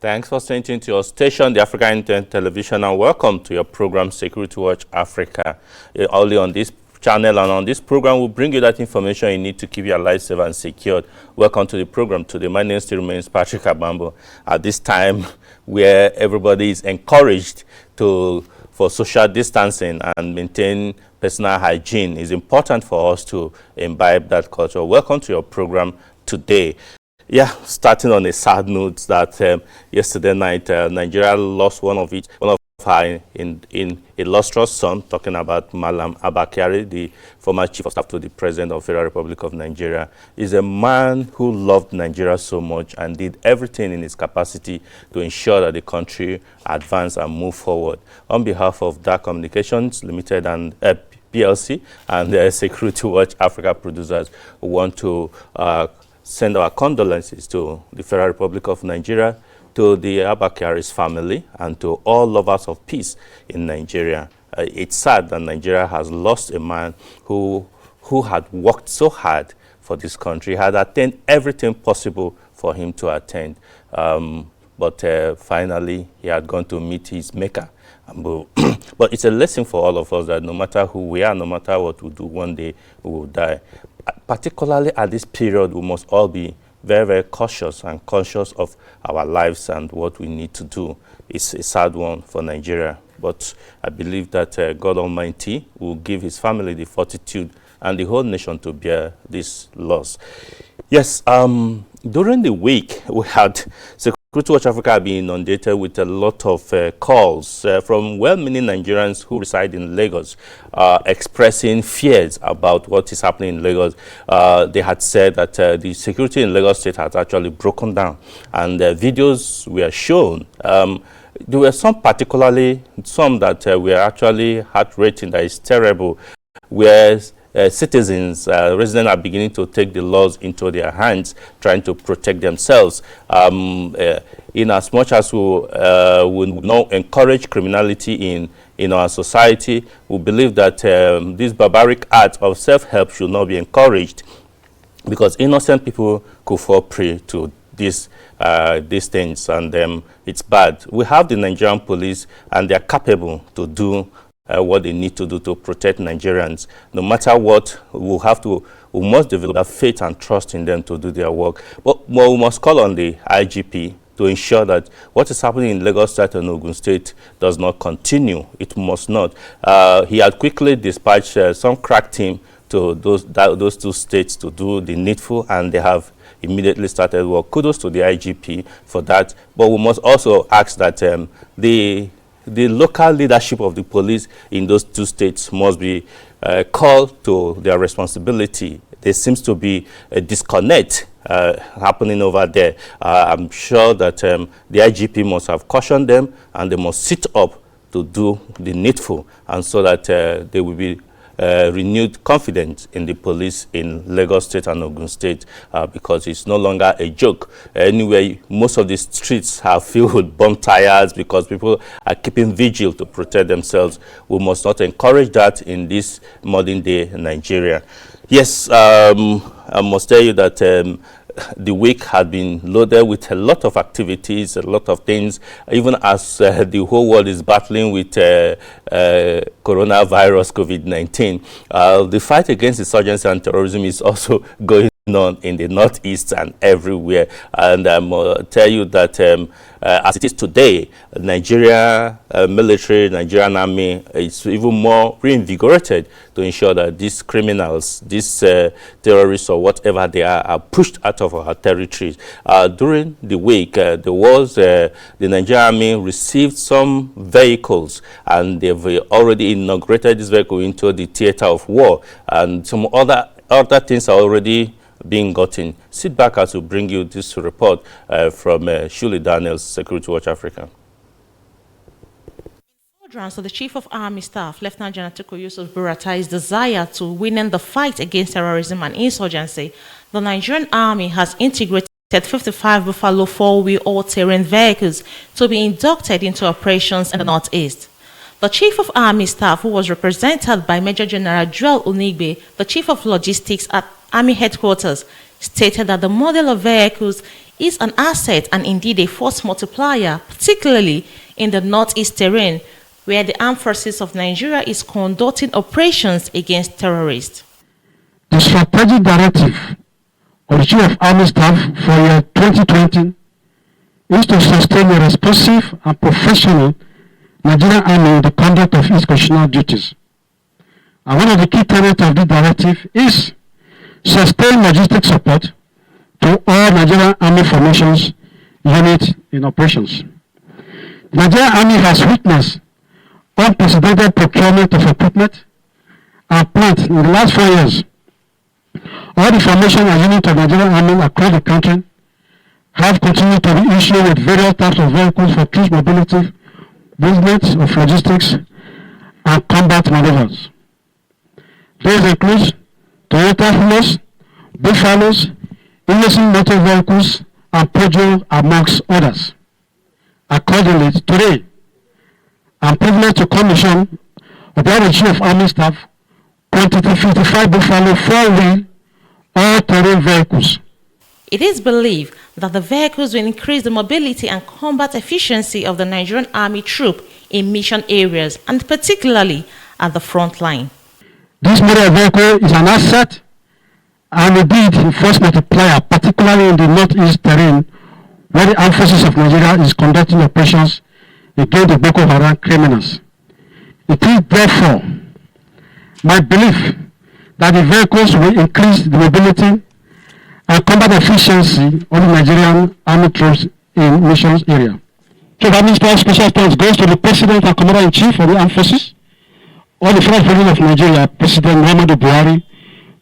Thanks for staying tuned to your station, the Africa Internet Television, and welcome to your program, Security Watch Africa. Only on this channel and on this program, we'll bring you that information you need to keep your life safe and secured. Welcome to the program today. My name still remains Patrick Abambo. At this time, where everybody is encouraged for social distancing and maintain personal hygiene, it's important for us to imbibe that culture. Welcome to your program today. Yeah, starting on a sad note that yesterday night, Nigeria lost one of her illustrious son, talking about Malam Abba Kyari, the former chief of staff to the president of the Federal Republic of Nigeria. He's a man who loved Nigeria so much and did everything in his capacity to ensure that the country advance and move forward. On behalf of DAR Communications Limited and PLC and Security Watch Africa producers, we want to send our condolences to the Federal Republic of Nigeria, to the Abba Kyari's family, and to all lovers of peace in Nigeria. It's sad that Nigeria has lost a man who had worked so hard for this country, had attained everything possible for him to attain. But finally, he had gone to meet his maker. But it's a lesson for all of us that no matter who we are, no matter what we do, one day we will die. Particularly at this period, we must all be very, very cautious and conscious of our lives and what we need to do. It's a sad one for Nigeria, but I believe that God Almighty will give his family the fortitude and the whole nation to bear this loss. Yes, during the week, we had Security Watch Africa being inundated with a lot of calls from well-meaning Nigerians who reside in Lagos, expressing fears about what is happening in Lagos. They had said that the security in Lagos State has actually broken down, and videos were shown. There were some that were actually heart-wrenching, that is terrible, where citizens, residents are beginning to take the laws into their hands, trying to protect themselves. In as much as we will not encourage criminality in our society, we believe that this barbaric act of self-help should not be encouraged, because innocent people could fall prey to these things, and it's bad. We have the Nigerian police, and they're capable to do what they need to do to protect Nigerians. No matter what, we must develop faith and trust in them to do their work. But we must call on the IGP to ensure that what is happening in Lagos State and Ogun State does not continue. It must not. He had quickly dispatched some crack team to those two states to do the needful, and they have immediately started work. Kudos to the IGP for that. But we must also ask that the local leadership of the police in those two states must be called to their responsibility. There seems to be a disconnect happening over there. I'm sure that the IGP must have cautioned them, and they must sit up to do the needful, and so that they will be renewed confidence in the police in Lagos State and Ogun State, because it's no longer a joke. Anyway, most of the streets are filled with bomb tires because people are keeping vigil to protect themselves. We must not encourage that in this modern day Nigeria. Yes, I must tell you that the week had been loaded with a lot of activities, a lot of things, even as the whole world is battling with coronavirus, COVID-19. The fight against insurgency and terrorism is also going on in the Northeast and everywhere. And I'll tell you that as it is today, Nigeria military, Nigerian army is even more reinvigorated to ensure that these criminals, these terrorists or whatever they are pushed out of our territories. During the week, the Nigerian army received some vehicles, and they've already inaugurated this vehicle into the theater of war, and some other things are already being gotten. Sit back as we bring you this report from Shuli Daniels, Security Watch Africa. So the Chief of Army Staff, Lieutenant General Tukur Yusuf Burata's desire to win in the fight against terrorism and insurgency, the Nigerian Army has integrated 55 Buffalo four-wheel all-terrain vehicles to be inducted into operations in the Northeast. The Chief of Army Staff, who was represented by Major General Joel Onigbe, the Chief of Logistics at Army Headquarters, stated that the model of vehicles is an asset and indeed a force multiplier, particularly in the northeast terrain, where the armed forces of Nigeria is conducting operations against terrorists. The strategic directive of the Chief of Army Staff for year 2020 is to sustain a responsive and professional Nigerian Army in the conduct of its constitutional duties. And one of the key tenets of this directive is sustain logistic support to all Nigerian Army formations units in operations. The Nigerian Army has witnessed unprecedented procurement of equipment and plant in the last 4 years. All the formation and units of Nigerian Army across the country have continued to be issued with various types of vehicles for troops mobility, movement of logistics, and combat maneuvers. These include Toyota Hilos, Buffaloes, Innocent motor vehicles, and Peugeot, amongst others. Accordingly, today, I'm privileged to commission about the Chief of Army Staff quantity 55 Buffalo 4-wheel all-terrain vehicles. It is believed that the vehicles will increase the mobility and combat efficiency of the Nigerian Army troop in mission areas, and particularly at the front line. This model vehicle is an asset and indeed a force multiplier, particularly in the northeast terrain, where the armed forces of Nigeria is conducting operations against the Boko Haram criminals. It is therefore my belief that the vehicles will increase the mobility and combat efficiency of the Nigerian Army troops in missions area. Chief of Army Staff special thanks goes to the President and Commander-in-Chief of the Armed Forces, or the First President of Nigeria, President Muhammadu Buhari,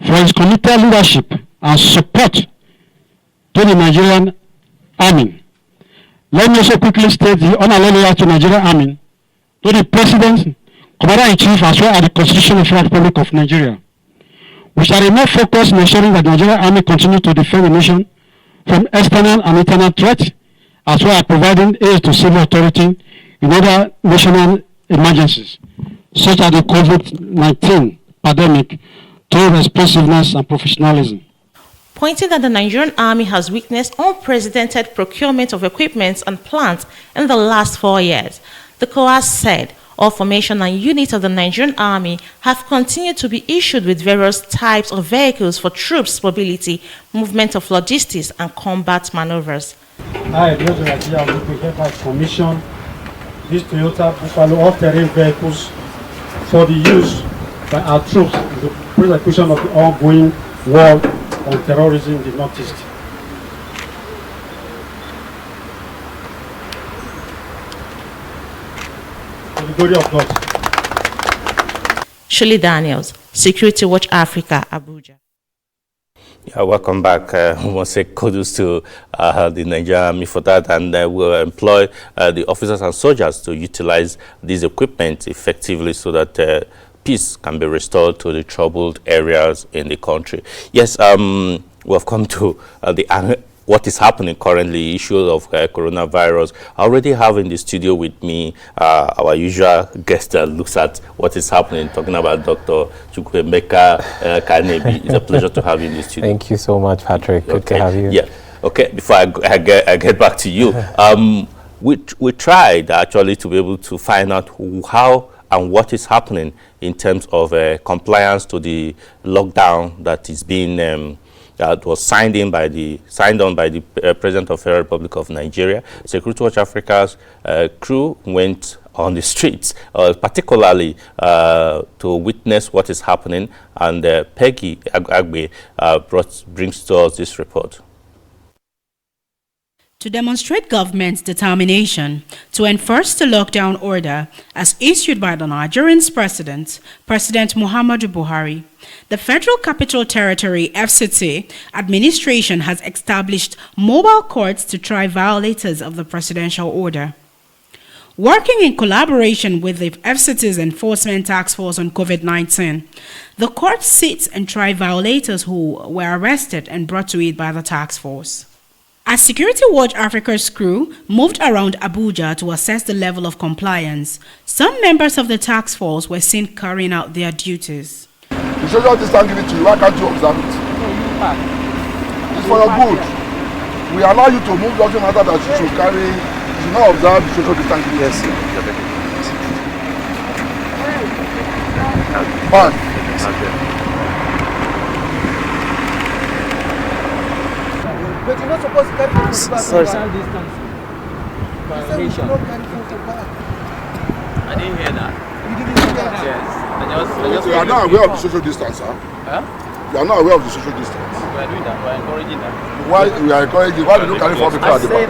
for his committed leadership and support to the Nigerian Army. Let me also quickly state the honorable letter to Nigerian Army, to the President, Commander-in-Chief, as well as the Constitution of the Republic of Nigeria. We shall remain focused in ensuring that the Nigerian Army continue to defend the nation from external and internal threats, as well as providing aid to civil authority in other national emergencies, such as the COVID-19 pandemic, through responsiveness and professionalism. Pointing that the Nigerian Army has witnessed unprecedented procurement of equipment and plants in the last 4 years, the COAS said all formation and units of the Nigerian Army have continued to be issued with various types of vehicles for troops mobility, movement of logistics, and combat maneuvers. I, the Nigeria, will hereby commission these Toyota Buffalo all-terrain vehicles for the use by our troops in the prosecution of the ongoing war on terrorism in the Northeast. For the glory of God. Shirley Daniels, Security Watch Africa, Abuja. Yeah, welcome back. We want to say kudos to the Nigerian Army for that, and we'll employ the officers and soldiers to utilize this equipment effectively so that peace can be restored to the troubled areas in the country. Yes, we've come to what is happening currently, issues of coronavirus. I already have in the studio with me our usual guest that looks at what is happening, talking about Dr. Chukwuemeka Kanebi. It's a pleasure to have you in the studio. Thank you so much, Patrick. Good to have you. Yeah. Okay, before I get back to you, we tried actually to be able to find out how and what is happening in terms of compliance to the lockdown that is being that was signed on by the President of the Federal Republic of Nigeria. Security Watch Africa's crew went on the streets, particularly to witness what is happening, and Peggy Agbe brings to us this report. To demonstrate government's determination to enforce the lockdown order as issued by the Nigerian President Muhammadu Buhari, the Federal Capital Territory FCT administration has established mobile courts to try violators of the presidential order. Working in collaboration with the FCT's Enforcement Task Force on COVID-19, the court sits and try violators who were arrested and brought to it by the task force. As Security Watch Africa's crew moved around Abuja to assess the level of compliance, some members of the task force were seen carrying out their duties. The social distance give it to you, why can't you observe it? It's for your good. We allow you to move, doesn't matter that you should carry, you should not observe the social distancing. Yes, sir. Fine. But you're not supposed to carry food for back. Social distancing. Violation. I didn't hear that. You didn't hear that? Yes. You are not aware of the social distance, huh? You are not aware of the social distance. We are doing that. We are encouraging that. Why we are encouraging? Why do you carry 4 people at the back?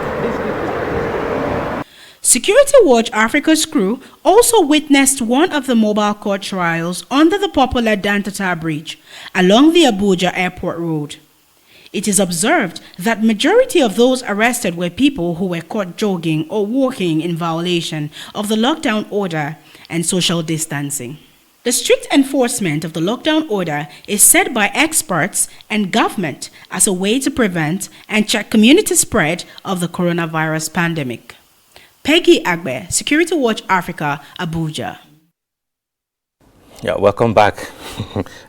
Security Watch Africa's crew also witnessed one of the mobile court trials under the popular Dantata Bridge along the Abuja Airport Road. It is observed that majority of those arrested were people who were caught jogging or walking in violation of the lockdown order and social distancing. The strict enforcement of the lockdown order is said by experts and government as a way to prevent and check community spread of the coronavirus pandemic. Peggy Agbe, Security Watch Africa, Abuja. Yeah, welcome back.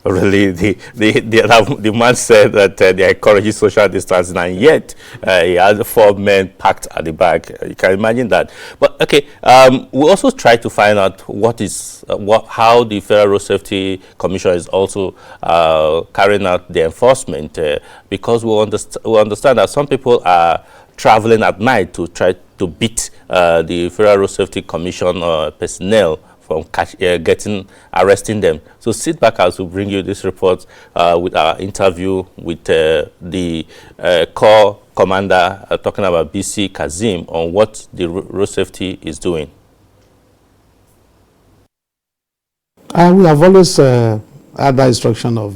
Really, the man said that they encourage social distancing, and yet he has 4 men packed at the back. You can imagine that. But okay, we also try to find out how the Federal Road Safety Commission is also carrying out the enforcement, because we understand that some people are traveling at night to try to beat the Federal Road Safety Commission personnel from arresting them. So sit back as we bring you this report with our interview with the Corps Commander talking about BC Kazim on what the road safety is doing. We have always had that instruction of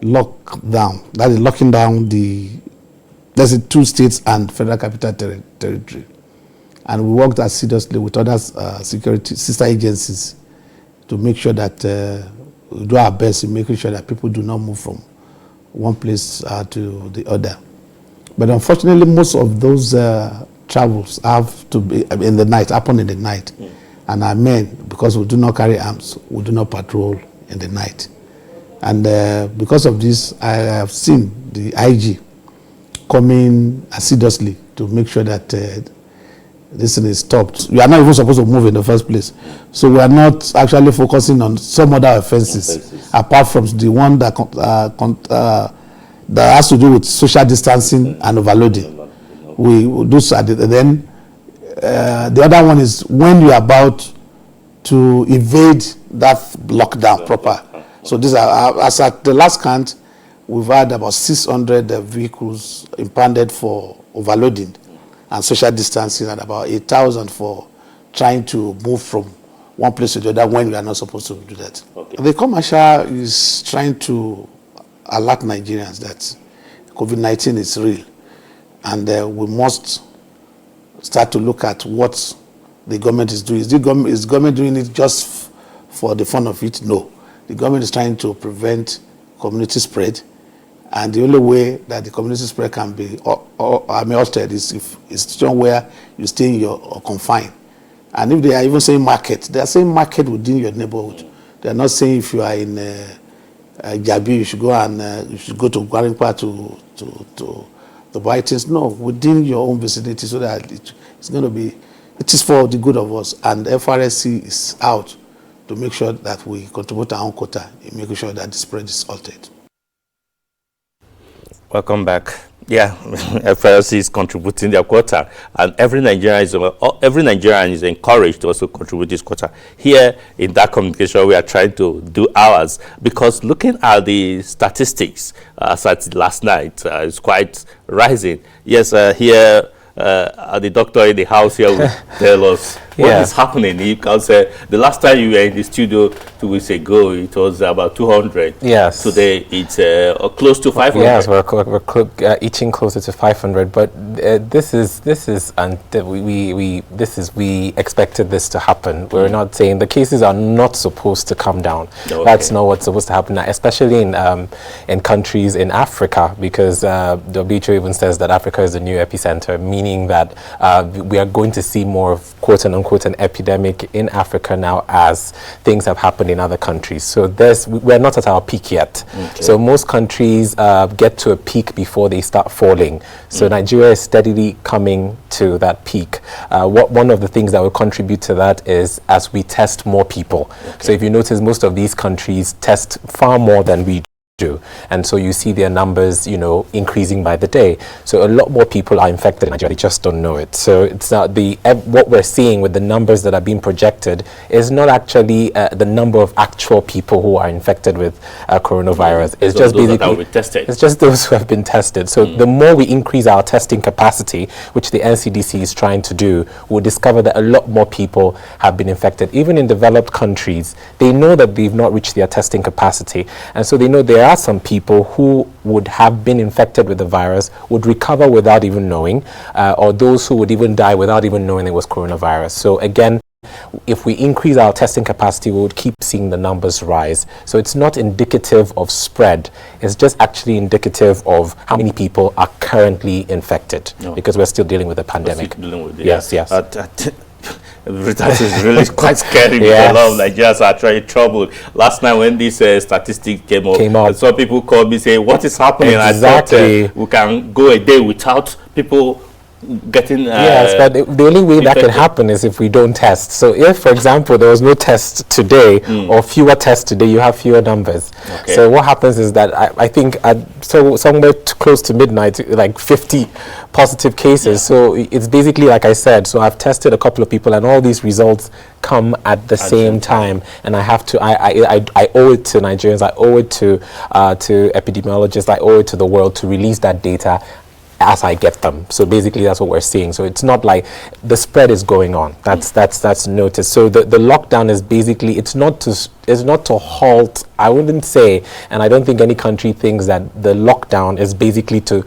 lockdown, that is locking down there's 2 states and Federal Capital Territory. And we worked assiduously with other security sister agencies to make sure that we do our best in making sure that people do not move from one place to the other. But unfortunately, most of those travels have to be in the night, happen in the night. And our men, because we do not carry arms, we do not patrol in the night. And because of this, I have seen the IG coming assiduously to make sure that this thing is stopped. We are not even supposed to move in the first place. So we are not actually focusing on some other offenses apart from the one that has to do with social distancing and overloading. We will do so. Then the other one is when you are about to evade that lockdown proper. So these are, as at the last count, we've had about 600 vehicles impounded for overloading and social distancing, and about 8,000 for trying to move from one place to the other when we are not supposed to do that. Okay. The commercial is trying to alert Nigerians that COVID-19 is real, and we must start to look at what the government is doing. Is government doing it just for the fun of it? No. The government is trying to prevent community spread. And the only way that the community spread can be altered is if it's a situation where you stay in or confined. And if they are even saying market, they are saying market within your neighborhood. They are not saying if you are in Jabi, you should go and you should go to Gwarimpa to buy things. No, within your own vicinity, so that it's going to be, it is for the good of us. And FRSC is out to make sure that we contribute our own quota in making sure that the spread is altered. Welcome back. Yeah, FRC is contributing their quota, and every Nigerian is encouraged to also contribute this quota. Here in that communication, we are trying to do ours, because looking at the statistics as at last night, it's quite rising. Yes, here the doctor in the house here will tell us what is happening. Because the last time you were in the studio 2 weeks ago, it was about 200. Yes. Today it's close to 500. Yes, we're inching closer to 500. But we expected this to happen. We're not saying the cases are not supposed to come down. Okay. That's not what's supposed to happen, especially in countries in Africa, because WHO even says that Africa is the new epicenter, meaning meaning that we are going to see more of quote unquote an epidemic in Africa now as things have happened in other countries. So we're not at our peak yet. Okay. So most countries get to a peak before they start falling. So Nigeria is steadily coming to that peak. One of the things that will contribute to that is as we test more people. Okay. So if you notice, most of these countries test far more than we do, and so you see their numbers, increasing by the day. So a lot more people are infected in Nigeria, they just don't know it. So it's not what we're seeing with the numbers that are being projected is not actually the number of actual people who are infected with coronavirus. It's just basically it's just those who have been tested. So the more we increase our testing capacity, which the NCDC is trying to do, we'll discover that a lot more people have been infected. Even in developed countries, they know that they've not reached their testing capacity, and so they know there are some people who would have been infected with the virus, would recover without even knowing, or those who would even die without even knowing it was coronavirus. So again, if we increase our testing capacity, we would keep seeing the numbers rise. So it's not indicative of spread, it's just actually indicative of how many people are currently infected, because we're still dealing with a pandemic. Yes. That is really quite scary. Because a lot of Nigerians are actually troubled. Last night when this statistic came up, some people called me saying, what is happening? Exactly. I thought we can go a day without people getting yes, but the only way that can happen is if we don't test. So if, for example, there was no test today or fewer tests today, you have fewer numbers. Okay. So what happens is that I think somewhere close to midnight, like 50 positive cases. So it's basically like I said, so I've tested a couple of people and all these results come at the same time, and I have to I owe it to Nigerians, I owe it to epidemiologists, I owe it to the world to release that data as I get them. So basically that's what we're seeing. So it's not like the spread is going on. That's noticed. So the lockdown is basically, it's not to halt, I wouldn't say, and I don't think any country thinks that the lockdown is basically to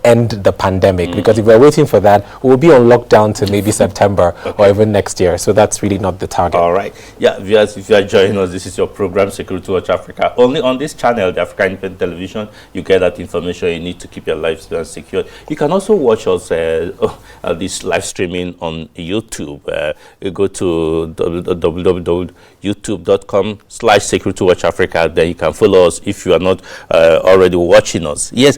end the pandemic, because if we're waiting for that, we'll be on lockdown till maybe September or even next year. So that's really not the target. All right. Yeah, viewers, if you are joining us, this is your program Security Watch Africa. Only on this channel, the Africa Independent Television, you get that information you need to keep your lives secure. You can also watch us this live streaming on YouTube. You go to www.youtube.com/Security Watch Africa. Then you can follow us if you are not already watching us. Yes.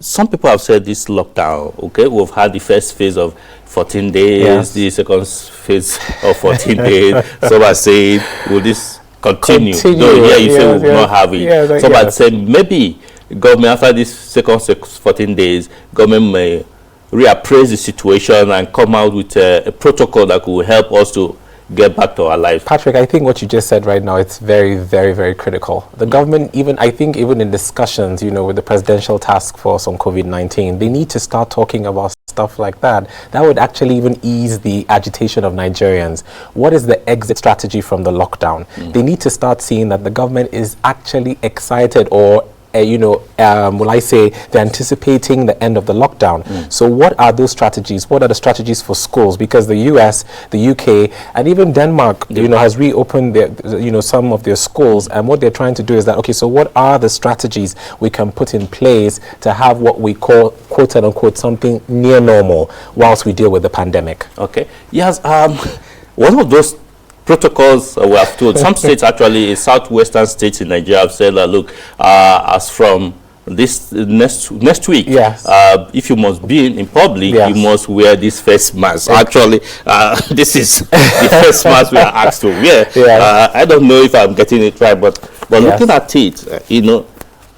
Some people have said this lockdown, okay, we've had the first phase of 14 days, the second phase of 14 days. Some are saying, will this continue? No, yeah, you say we will not have it. Some are saying maybe government, after this second 14 days, government may reappraise the situation and come out with a protocol that will help us to get back to our lives. Patrick, I think what you just said right now, it's very, very, very critical. The government, I think even in discussions, with the presidential task force on COVID-19, they need to start talking about stuff like that. That would actually even ease the agitation of Nigerians. What is the exit strategy from the lockdown? They need to start seeing that the government is actually excited, or will I say, they're anticipating the end of the lockdown. So what are those strategies? What are the strategies for schools? Because the US, the UK, and even Denmark, has reopened their, some of their schools. And what they're trying to do is that, okay, so what are the strategies we can put in place to have what we call, quote unquote, something near normal whilst we deal with the pandemic? Okay. Yes. One of those protocols we have told some states, actually southwestern states in Nigeria, have said that look, as from this next week, if you must be in public, you must wear this face mask. Actually, this is the face mask we are asked to wear. I don't know if I'm getting it right, but looking at it,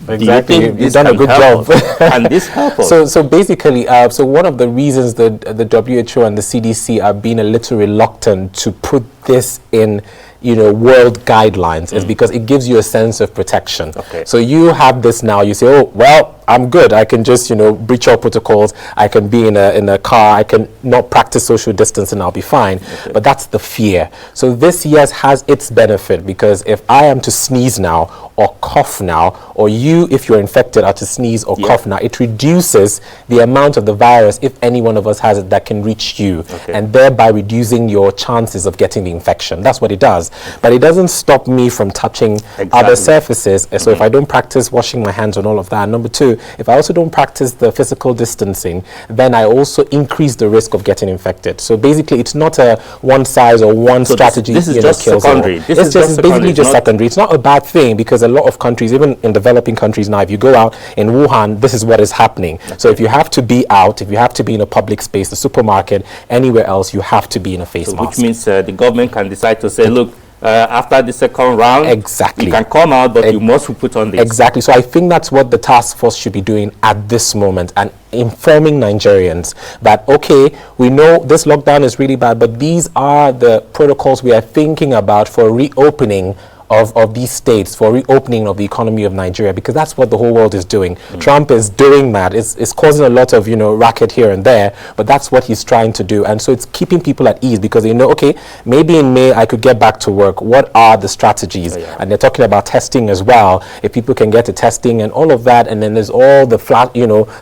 exactly, you've done a good job. And this help us? So basically, so one of the reasons that the WHO and the CDC are being a little reluctant to put this in world guidelines is because it gives you a sense of protection. So you have this now, you say, oh, well, I'm good. I can just, breach all protocols. I can be in a car. I can not practice social distance and I'll be fine. But that's the fear. So this, yes, has its benefit, because if I am to sneeze now or cough now, or you, if you're infected, are to sneeze or cough now, it reduces the amount of the virus, if any one of us has it, that can reach you, and thereby reducing your chances of getting the infection. That's what it does. But it doesn't stop me from touching other surfaces. So if I don't practice washing my hands and all of that, number two, if I also don't practice the physical distancing, then I also increase the risk of getting infected. So basically, it's not a one size or one strategy. This is just secondary. It's basically just secondary. It's not a bad thing, because a lot of countries, even in developing countries now, if you go out in Wuhan, this is what is happening. Okay. So if you have to be out, if you have to be in a public space, the supermarket, anywhere else, you have to be in a face mask. Which means the government can decide to say, look, after the second round, exactly, you can come out, but you must put on this. Exactly. So I think that's what the task force should be doing at this moment, and informing Nigerians that, okay, we know this lockdown is really bad, but these are the protocols we are thinking about for reopening of these states, for reopening of the economy of Nigeria, because that's what the whole world is doing. Trump is doing that. It's causing a lot of, racket here and there, but that's what he's trying to do. And so it's keeping people at ease, because they know, okay, maybe in May I could get back to work. What are the strategies? And they're talking about testing as well. If people can get to testing and all of that, and then there's all the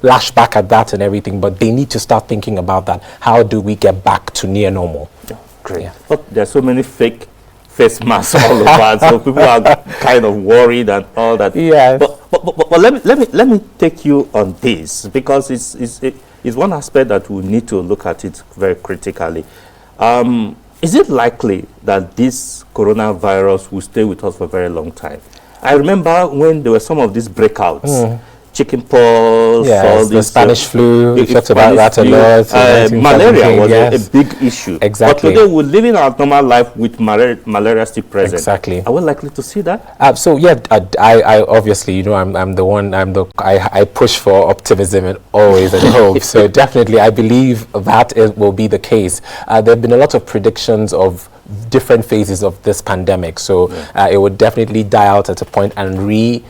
lash back at that and everything, but they need to start thinking about that. How do we get back to near normal? Great. Yeah. But there's so many fake face masks all over, so people are kind of worried and all that. Yeah. But let me take you on this, because it's one aspect that we need to look at it very critically. Is it likely that this coronavirus will stay with us for a very long time? I remember when there were some of these breakouts. Chicken pox, all the Spanish flu, we talked about that a lot. Malaria was a big issue. Exactly. But today we're living our normal life with malaria still present. Exactly. Are we likely to see that? So yeah, I obviously, I push for optimism and always and hope. So definitely, I believe that it will be the case. There have been a lot of predictions of different phases of this pandemic. So it would definitely die out at a point and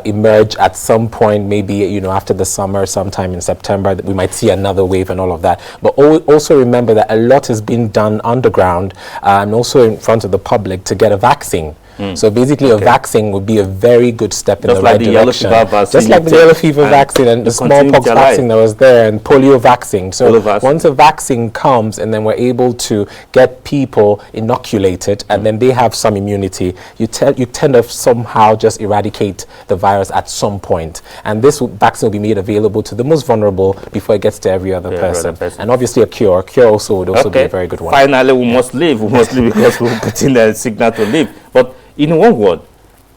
emerge at some point, maybe after the summer, sometime in September, that we might see another wave and all of that. But also remember that a lot has been done underground and also in front of the public to get a vaccine. So basically, a vaccine would be a very good step in the right direction. Just like the yellow fever vaccine and the smallpox vaccine that was there, and polio vaccine. So once a vaccine comes, and then we're able to get people inoculated, and then they have some immunity, you tend to somehow just eradicate the virus at some point. And this vaccine will be made available to the most vulnerable before it gets to every other person. And obviously, a cure also would also be a very good one. Finally, we must live. We must live, because we're putting the signal to live. But in one word,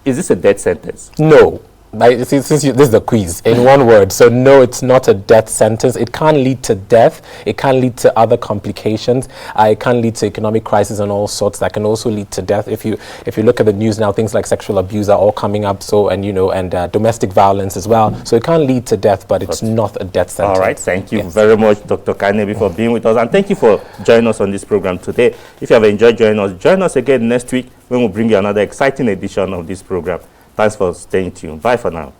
is this a death sentence? No. This is the quiz. In one word. So no, it's not a death sentence. It can lead to death. It can lead to other complications. It can lead to economic crisis and all sorts. That can also lead to death. If you look at the news now, things like sexual abuse are all coming up. So and domestic violence as well. So it can lead to death, but it's not a death sentence. All right. Thank you very much, Dr. Kanebi, for being with us, and thank you for joining us on this program today. If you have enjoyed join us again next week when we'll bring you another exciting edition of this program. Thanks for staying tuned. Bye for now.